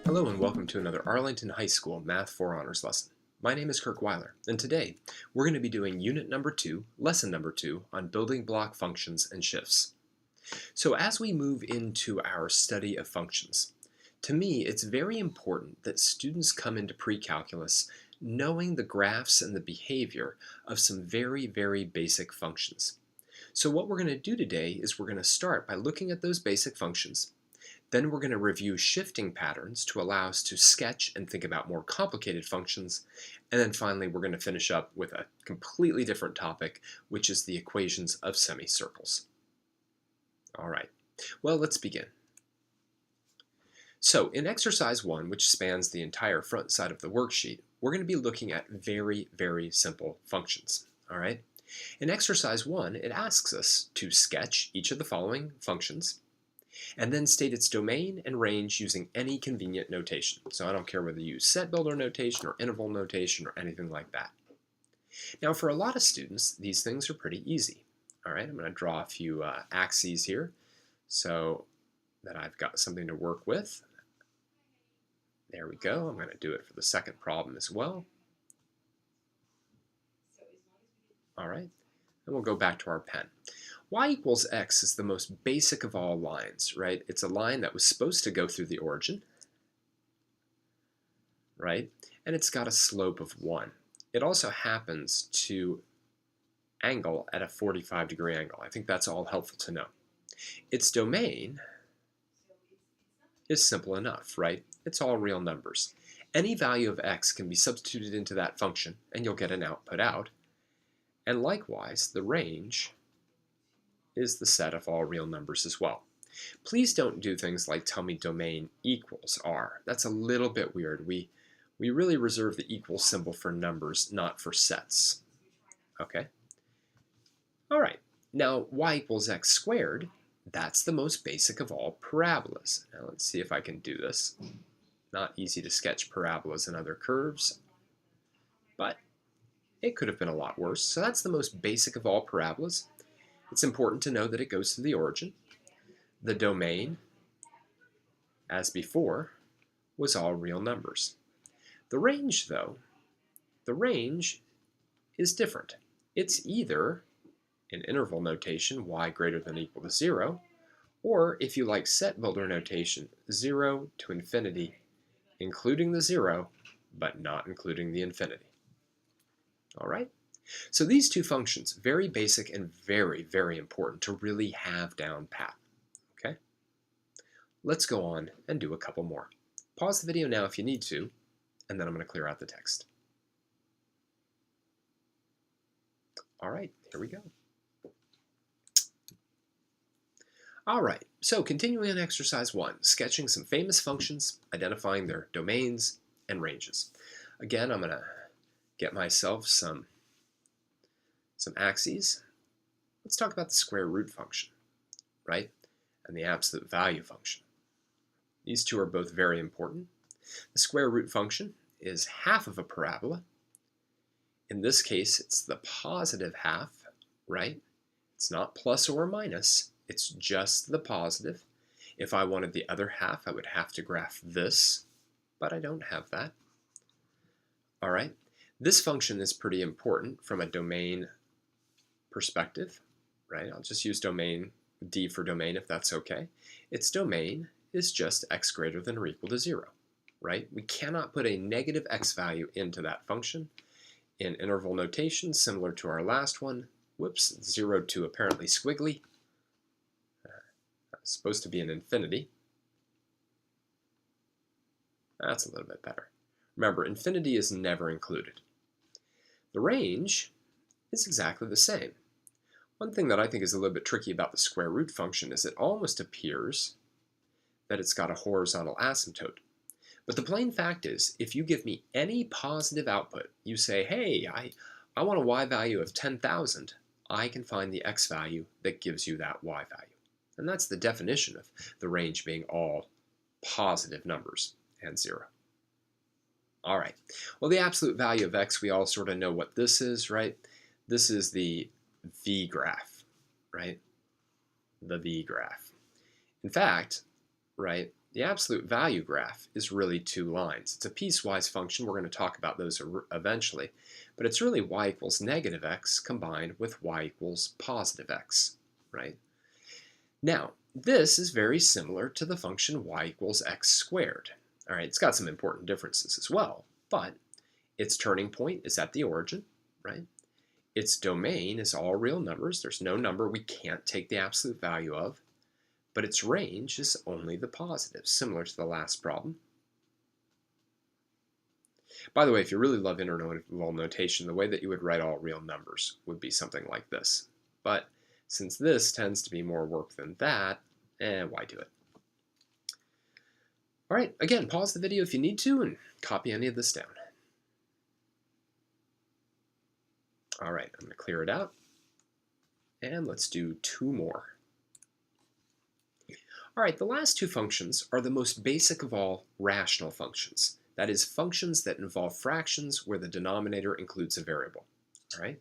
Hello and welcome to another Arlington High School Math 4 Honors lesson. My name is Kirk Weiler, and today we're going to be doing Unit number 2, Lesson number 2 on building block functions and shifts. So as we move into our study of functions, to me it's very important that students come into pre-calculus knowing the graphs and the behavior of some very basic functions. So what we're going to do today is we're going to start by looking at those basic functions. Then we're going to review shifting patterns to allow us to sketch and think about more complicated functions. And then finally, we're going to finish up with a completely different topic, which is the equations of semicircles. All right, well, let's begin. So in exercise 1, which spans the entire front side of the worksheet, we're going to be looking at very simple functions. All right. In exercise 1, it asks us to sketch each of the following functions, and then state its domain and range using any convenient notation. So I don't care whether you use set builder notation or interval notation or anything like that. Now for a lot of students, these things are pretty easy. All right, I'm going to draw a few axes here so that I've got something to work with. There we go. I'm going to do it for the second problem as well. All right, and we'll go back to our pen. Y equals x is the most basic of all lines, right? It's a line that was supposed to go through the origin, right? And it's got a slope of 1. It also happens to angle at a 45-degree angle. I think that's all helpful to know. Its domain is simple enough, right? It's all real numbers. Any value of x can be substituted into that function, and you'll get an output out. And likewise, the range is the set of all real numbers as well. Please don't do things like tell me domain equals r. That's a little bit weird. We really reserve the equal symbol for numbers, not for sets. Okay? All right. Now, y equals x squared, that's the most basic of all parabolas. Now, let's see if I can do this. Not easy to sketch parabolas and other curves, but it could have been a lot worse. So that's the most basic of all parabolas. It's important to know that it goes to the origin. The domain, as before, was all real numbers. The range, though, the range is different. It's either, in interval notation, y greater than or equal to 0, or if you like set builder notation, 0 to infinity, including the 0, but not including the infinity. All right? So these two functions, very basic and very important to really have down pat. Okay? Let's go on and do a couple more. Pause the video now if you need to, and then I'm going to clear out the text. All right, here we go. All right, so continuing on exercise 1, sketching some famous functions, identifying their domains and ranges. Again, I'm going to get myself some axes. Let's talk about the square root function, right? And the absolute value function. These two are both very important. The square root function is half of a parabola. In this case, it's the positive half, right? It's not plus or minus, it's just the positive. If I wanted the other half, I would have to graph this, but I don't have that. All right, this function is pretty important from a domain perspective, right? I'll just use domain, D for domain if that's okay. Its domain is just x greater than or equal to 0, right? We cannot put a negative x value into that function. In interval notation, similar to our last one, whoops, 0 to apparently squiggly. That's supposed to be an infinity. That's a little bit better. Remember, infinity is never included. The range is exactly the same. One thing that I think is a little bit tricky about the square root function is it almost appears that it's got a horizontal asymptote. But the plain fact is, if you give me any positive output, you say, hey, I want a y value of 10,000, I can find the x value that gives you that y value. And that's the definition of the range being all positive numbers and 0. All right, well, the absolute value of x, we all sort of know what this is, right? This is the V graph, right? The V graph. In fact, right, the absolute value graph is really two lines. It's a piecewise function. We're going to talk about those eventually. But it's really y equals negative x combined with y equals positive x, right? Now, this is very similar to the function y equals x squared. All right, it's got some important differences as well, but its turning point is at the origin, right? Its domain is all real numbers. There's no number we can't take the absolute value of, but its range is only the positives, similar to the last problem. By the way, if you really love interval notation, the way that you would write all real numbers would be something like this. But since this tends to be more work than that, why do it? All right, again, pause the video if you need to and copy any of this down. All right, I'm going to clear it out. And let's do two more. All right, the last two functions are the most basic of all rational functions. That is, functions that involve fractions where the denominator includes a variable. All right.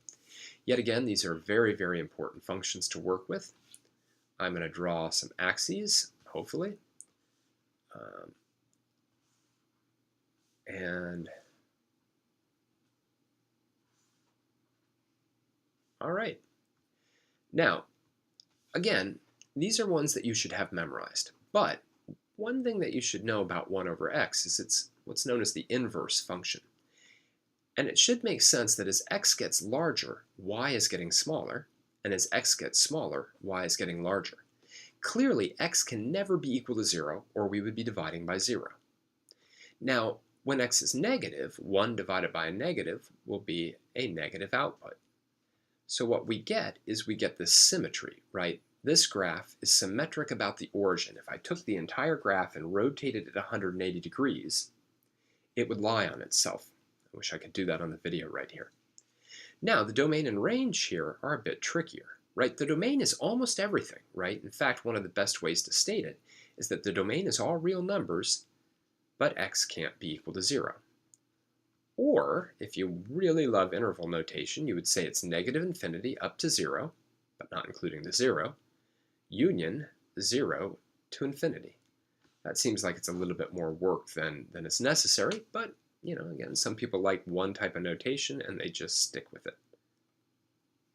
Yet again, these are very, very important functions to work with. I'm going to draw some axes, hopefully. All right. Now, again, these are ones that you should have memorized. But one thing that you should know about 1 over x is it's what's known as the inverse function. And it should make sense that as x gets larger, y is getting smaller, and as x gets smaller, y is getting larger. Clearly, x can never be equal to 0, or we would be dividing by 0. Now, when x is negative, 1 divided by a negative will be a negative output. So what we get is we get this symmetry, right? This graph is symmetric about the origin. If I took the entire graph and rotated it 180 degrees, it would lie on itself. I wish I could do that on the video right here. Now, the domain and range here are a bit trickier, right? The domain is almost everything, right? In fact, one of the best ways to state it is that the domain is all real numbers, but x can't be equal to 0. Or, if you really love interval notation, you would say it's negative infinity up to 0, but not including the 0, union 0 to infinity. That seems like it's a little bit more work than is necessary, but, you know, again, some people like one type of notation and they just stick with it.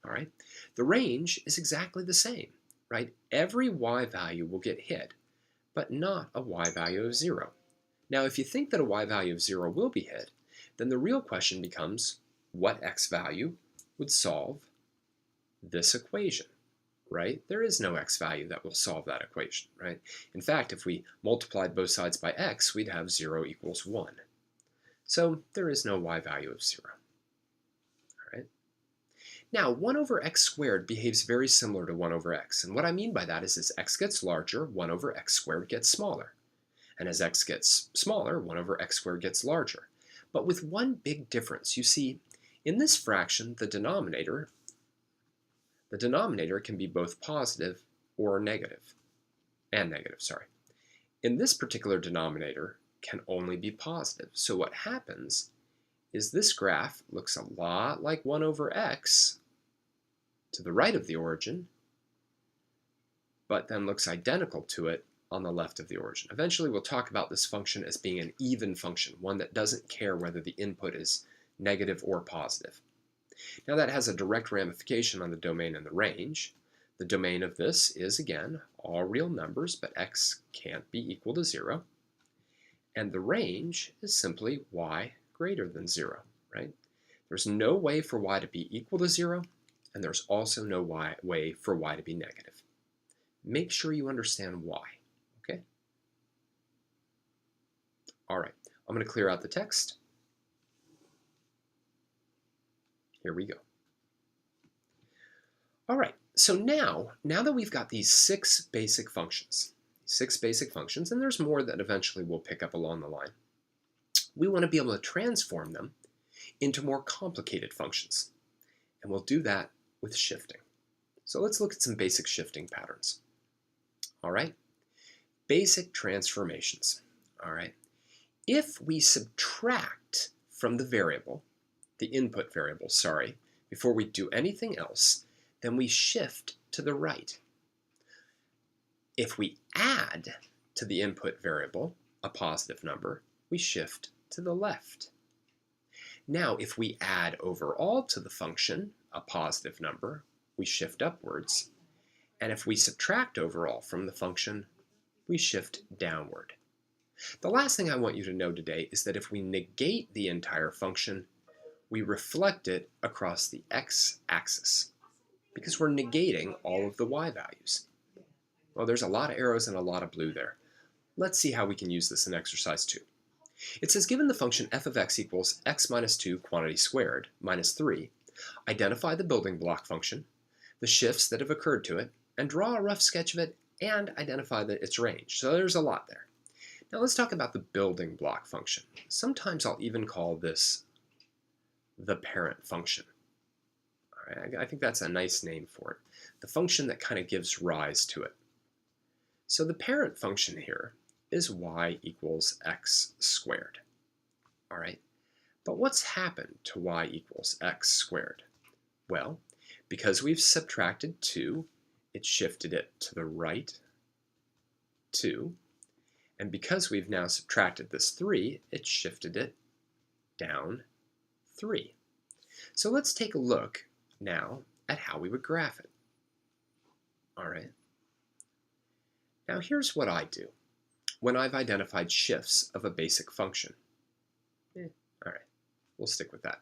All right? The range is exactly the same, right? Every y value will get hit, but not a y value of 0. Now, if you think that a y value of 0 will be hit, then the real question becomes, what x value would solve this equation, right? There is no x value that will solve that equation, right? In fact, if we multiplied both sides by x, we'd have 0 equals 1. So there is no y value of 0. All right? Now, 1 over x squared behaves very similar to 1 over x. And what I mean by that is as x gets larger, 1 over x squared gets smaller. And as x gets smaller, 1 over x squared gets larger. But with one big difference. You see, in this fraction, the denominator can be both positive or negative. In this particular denominator can only be positive. So what happens is this graph looks a lot like 1 over x to the right of the origin, but then looks identical to it on the left of the origin. Eventually, we'll talk about this function as being an even function, one that doesn't care whether the input is negative or positive. Now, that has a direct ramification on the domain and the range. The domain of this is, again, all real numbers, but x can't be equal to 0. And the range is simply y greater than 0, right? There's no way for y to be equal to 0, and there's also no way for y to be negative. Make sure you understand why. Okay? All right, I'm going to clear out the text. Here we go. All right, so now that we've got these 6 basic functions, and there's more that eventually we'll pick up along the line, we want to be able to transform them into more complicated functions. And we'll do that with shifting. So let's look at some basic shifting patterns. All right, basic transformations. All right, if we subtract from the variable, the input variable, before we do anything else, then we shift to the right. If we add to the input variable, a positive number, we shift to the left. Now, if we add overall to the function, a positive number, we shift upwards. And if we subtract overall from the function, we shift downward. The last thing I want you to know today is that if we negate the entire function, we reflect it across the x-axis because we're negating all of the y values. Well, there's a lot of arrows and a lot of blue there. Let's see how we can use this in exercise 2. It says, given the function f of x equals x minus 2 quantity squared minus 3, identify the building block function, the shifts that have occurred to it, and draw a rough sketch of it and identify its range. So there's a lot there. Now let's talk about the building block function. Sometimes I'll even call this the parent function. All right, I think that's a nice name for it. The function that kind of gives rise to it. So the parent function here is y equals x squared. All right, but what's happened to y equals x squared? Well, because we've subtracted 2, it shifted it to the right 2. And because we've now subtracted this 3, it shifted it down 3. So let's take a look now at how we would graph it. All right. Now here's what I do when I've identified shifts of a basic function. All right, we'll stick with that.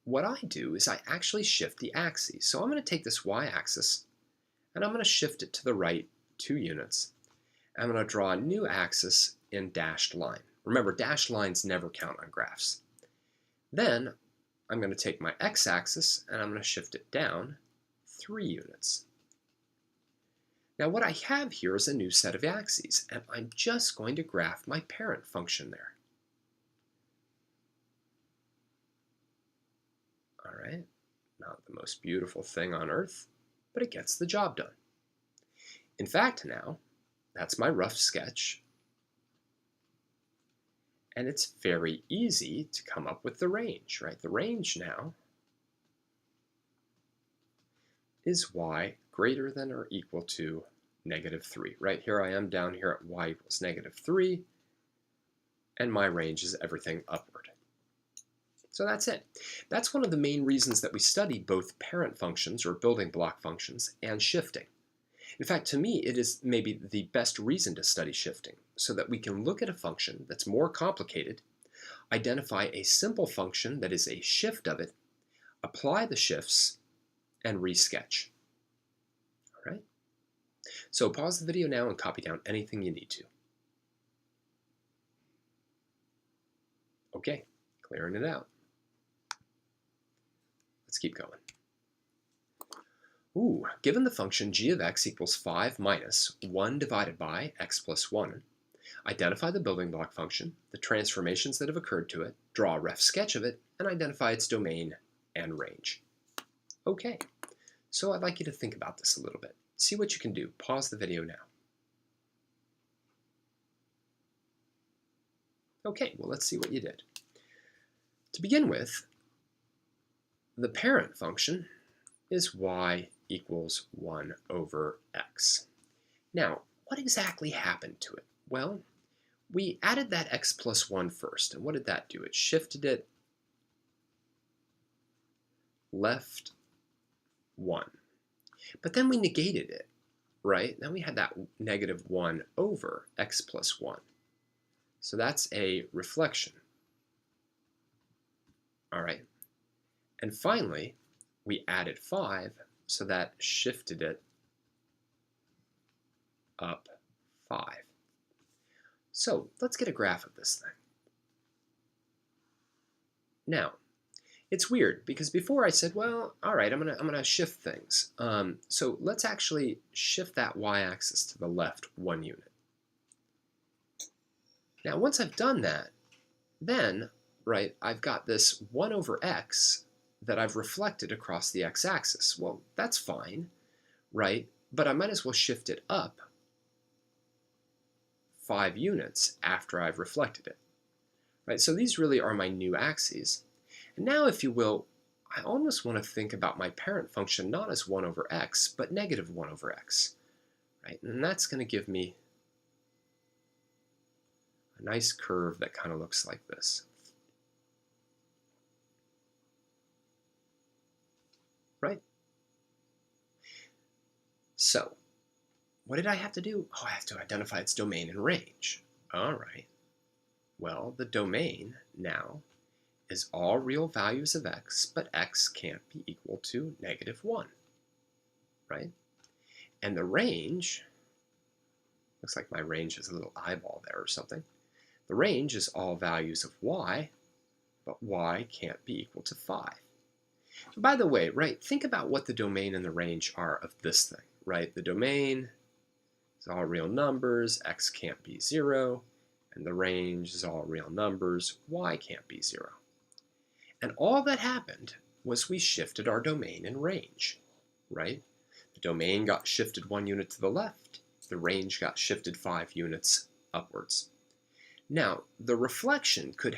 What I do is I actually shift the axes. So I'm going to take this y-axis and I'm going to shift it to the right 2 units. I'm going to draw a new axis in dashed line. Remember, dashed lines never count on graphs. Then I'm going to take my x-axis and I'm going to shift it down 3 units. Now what I have here is a new set of axes, and I'm just going to graph my parent function there. All right, not the most beautiful thing on earth, but it gets the job done. In fact, now, that's my rough sketch, and it's very easy to come up with the range, right? The range now is y greater than or equal to -3. Right here I am down here at y equals -3, and my range is everything upward. So that's it. That's one of the main reasons that we study both parent functions or building block functions and shifting. In fact, to me, it is maybe the best reason to study shifting, so that we can look at a function that's more complicated, identify a simple function that is a shift of it, apply the shifts, and resketch. All right? So pause the video now and copy down anything you need to. Okay, clearing it out. Let's keep going. Given the function g of x equals 5 minus 1 divided by x plus 1, identify the building block function, the transformations that have occurred to it, draw a rough sketch of it, and identify its domain and range. Okay, so I'd like you to think about this a little bit. See what you can do. Pause the video now. Okay, well, let's see what you did. To begin with, the parent function is y equals 1 over x. Now, what exactly happened to it? Well, we added that x plus 1 first, and what did that do? It shifted it left 1. But then we negated it, right? Now we had that -1 over x plus 1. So that's a reflection. All right. And finally, we added 5, so that shifted it up 5. So let's get a graph of this thing. Now, it's weird because before I said, well, all right, I'm gonna shift things. So let's actually shift that y-axis to the left 1 unit. Now, once I've done that, then, right, I've got this 1 over x that I've reflected across the x-axis. Well, that's fine, right? But I might as well shift it up 5 units after I've reflected it, right? So these really are my new axes. And now, if you will, I almost want to think about my parent function not as 1 over x, but -1 over x, right? And that's going to give me A nice curve that kind of looks like this. Right? So, what did I have to do? Oh, I have to identify its domain and range. All right. Well, the domain now is all real values of x, but x can't be equal to -1, right? And the range, looks like my range has a little eyeball there or something. The range is all values of y, but y can't be equal to 5. By the way, right, think about what the domain and the range are of this thing, right? The domain is all real numbers, x can't be 0, and the range is all real numbers, y can't be 0. And all that happened was we shifted our domain and range, right? The domain got shifted 1 unit to the left, the range got shifted 5 units upwards. Now, the reflection could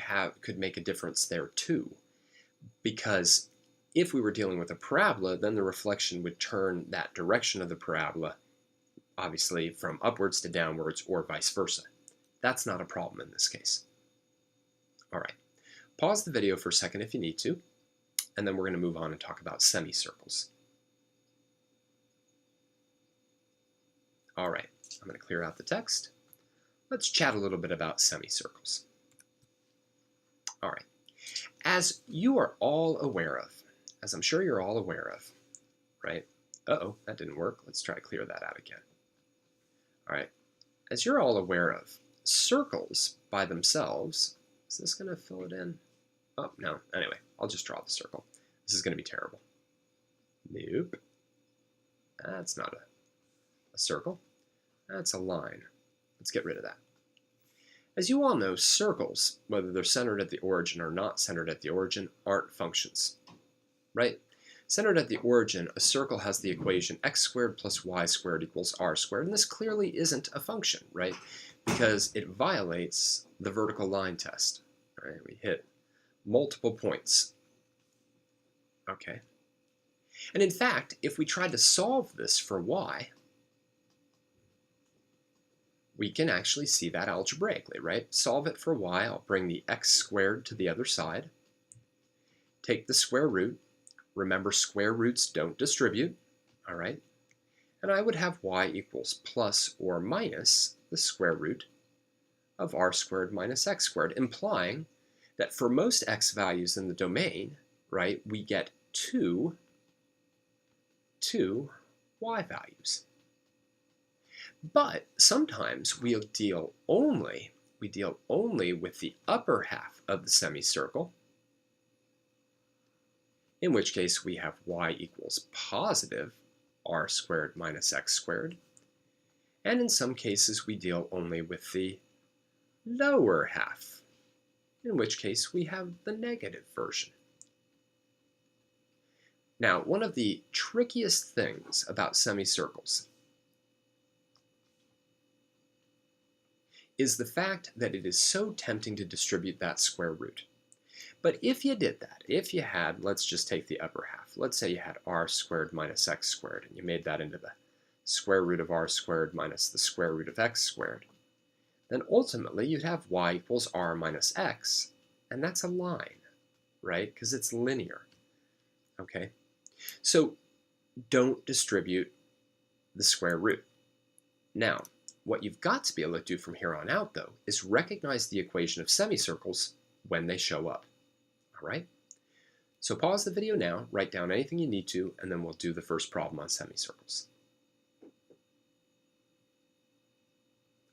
make a difference there too, because if we were dealing with a parabola, then the reflection would turn that direction of the parabola, obviously from upwards to downwards or vice versa. That's not a problem in this case. All right, pause the video for a second if you need to, and then we're going to move on and talk about semicircles. All right, I'm going to clear out the text. Let's chat a little bit about semicircles. All right, as you are all aware of, as I'm sure you're all aware of, right? Uh-oh, that didn't work. Let's try to clear that out again. All right, as you're all aware of, circles by themselves, is this going to fill it in? Oh, no. Anyway, I'll just draw the circle. This is going to be terrible. Nope. That's not a circle. That's a line. Let's get rid of that. As you all know, circles, whether they're centered at the origin or not centered at the origin, aren't functions, right? Centered at the origin, a circle has the equation x squared plus y squared equals r squared, and this clearly isn't a function, right? Because it violates the vertical line test, right? We hit multiple points, okay? And in fact, if we tried to solve this for y, we can actually see that algebraically, right? Solve it for y, I'll bring the x squared to the other side, take the square root, remember square roots don't distribute, all right? And I would have y equals plus or minus the square root of r squared minus x squared, implying that for most x values in the domain, right, we get two y values. But sometimes we deal only with the upper half of the semicircle, in which case we have y equals positive r squared minus x squared. And in some cases we deal only with the lower half, in which case we have the negative version. Now, one of the trickiest things about semicircles is the fact that it is so tempting to distribute that square root. But if you did that, if you had, let's just take the upper half. Let's say you had r squared minus x squared, and you made that into the square root of r squared minus the square root of x squared. Then ultimately you'd have y equals r minus x, and that's a line, right? Because it's linear, okay? So don't distribute the square root. Now, what you've got to be able to do from here on out, though, is recognize the equation of semicircles when they show up. All right? So pause the video now, write down anything you need to, and then we'll do the first problem on semicircles.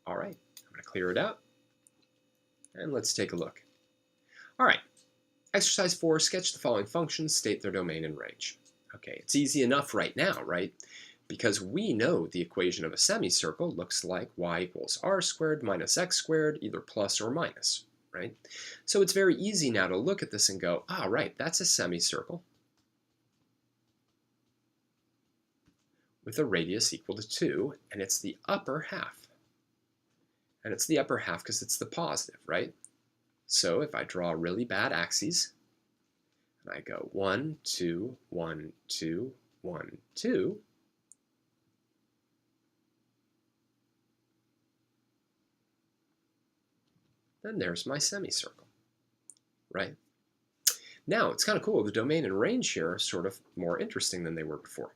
All right, I'm going to clear it out, and let's take a look. All right, exercise 4, sketch the following functions, state their domain and range. Okay, it's easy enough right now, right? Because we know the equation of a semicircle looks like y equals r squared minus x squared, either plus or minus, right? So it's very easy now to look at this and go, ah, right, that's a semicircle with a radius equal to 2, and it's the upper half. And it's the upper half because it's the positive, right? So if I draw really bad axes, and I go 1, 2, 1, 2, 1, 2, and there's my semicircle, right? Now, it's kind of cool. The domain and range here are sort of more interesting than they were before.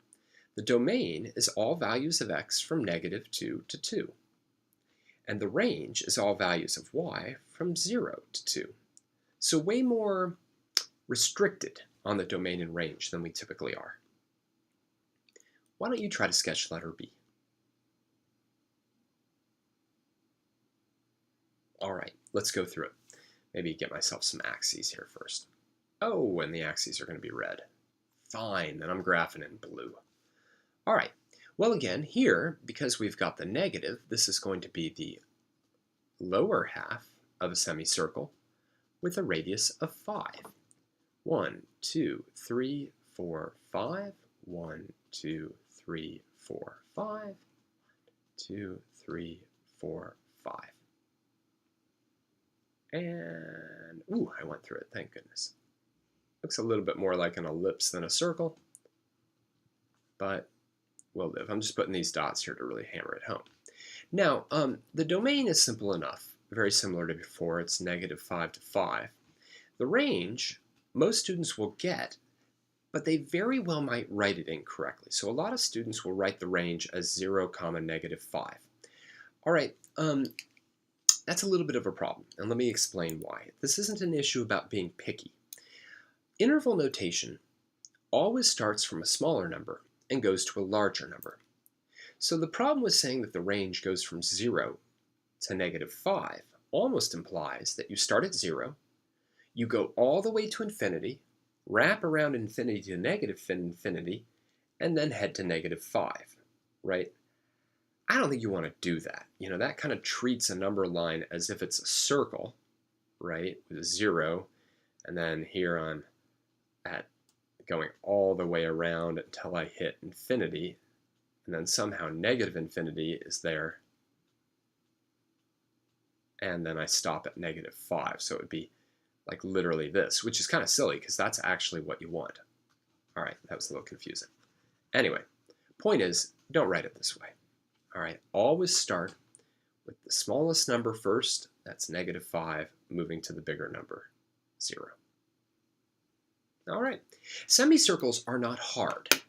The domain is all values of x from -2 to 2. And the range is all values of y from 0 to 2. So way more restricted on the domain and range than we typically are. Why don't you try to sketch letter B? All right, let's go through it. Maybe get myself some axes here first. Oh, and the axes are going to be red. Fine, then I'm graphing in blue. All right, well again, here, because we've got the negative, this is going to be the lower half of a semicircle with a radius of 5. 1, 2, 3, 4, 5. 1, 2, 3, 4, 5. 2, 3, 4, 5. And, ooh, I went through it, thank goodness. Looks a little bit more like an ellipse than a circle, but we'll live. I'm just putting these dots here to really hammer it home. Now, the domain is simple enough, very similar to before. It's -5 to 5. The range, most students will get, but they very well might write it incorrectly. So a lot of students will write the range as 0, -5. All right, that's a little bit of a problem, and let me explain why. This isn't an issue about being picky. Interval notation always starts from a smaller number and goes to a larger number. So the problem with saying that the range goes from 0 to -5 almost implies that you start at 0, you go all the way to infinity, wrap around infinity to -infinity, and then head to -5, right? I don't think you want to do that. You know, that kind of treats a number line as if it's a circle, right, with a 0, and then here I'm at going all the way around until I hit infinity, and then somehow -infinity is there, and then I stop at -5. So it would be like literally this, which is kind of silly because that's actually what you want. All right, that was a little confusing. Anyway, point is, don't write it this way. All right, always start with the smallest number first, that's -5, moving to the bigger number, 0. All right, semicircles are not hard.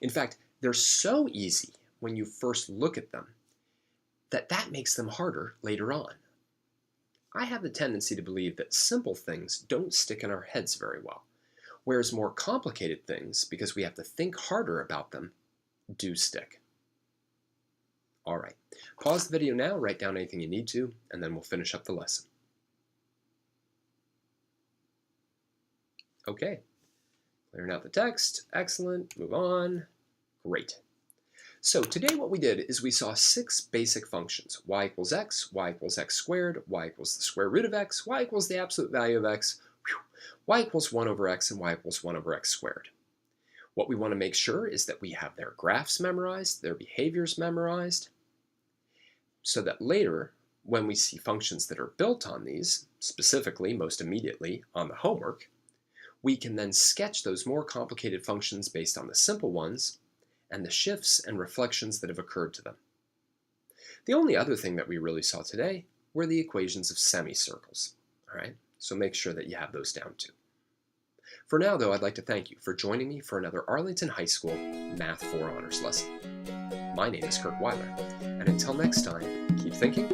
In fact, they're so easy when you first look at them that makes them harder later on. I have the tendency to believe that simple things don't stick in our heads very well, whereas more complicated things, because we have to think harder about them, do stick. All right, pause the video now, write down anything you need to, and then we'll finish up the lesson. Okay, clearing out the text, excellent, move on, great. So today what we did is we saw 6 basic functions: y equals x, y equals x squared, y equals the square root of x, y equals the absolute value of x, y equals 1 over x, and y equals 1 over x squared. What we want to make sure is that we have their graphs memorized, their behaviors memorized, so that later, when we see functions that are built on these, specifically, most immediately, on the homework, we can then sketch those more complicated functions based on the simple ones and the shifts and reflections that have occurred to them. The only other thing that we really saw today were the equations of semicircles. All right, so make sure that you have those down too. For now, though, I'd like to thank you for joining me for another Arlington High School Math 4 Honors lesson. My name is Kirk Weiler, and until next time, keep thinking,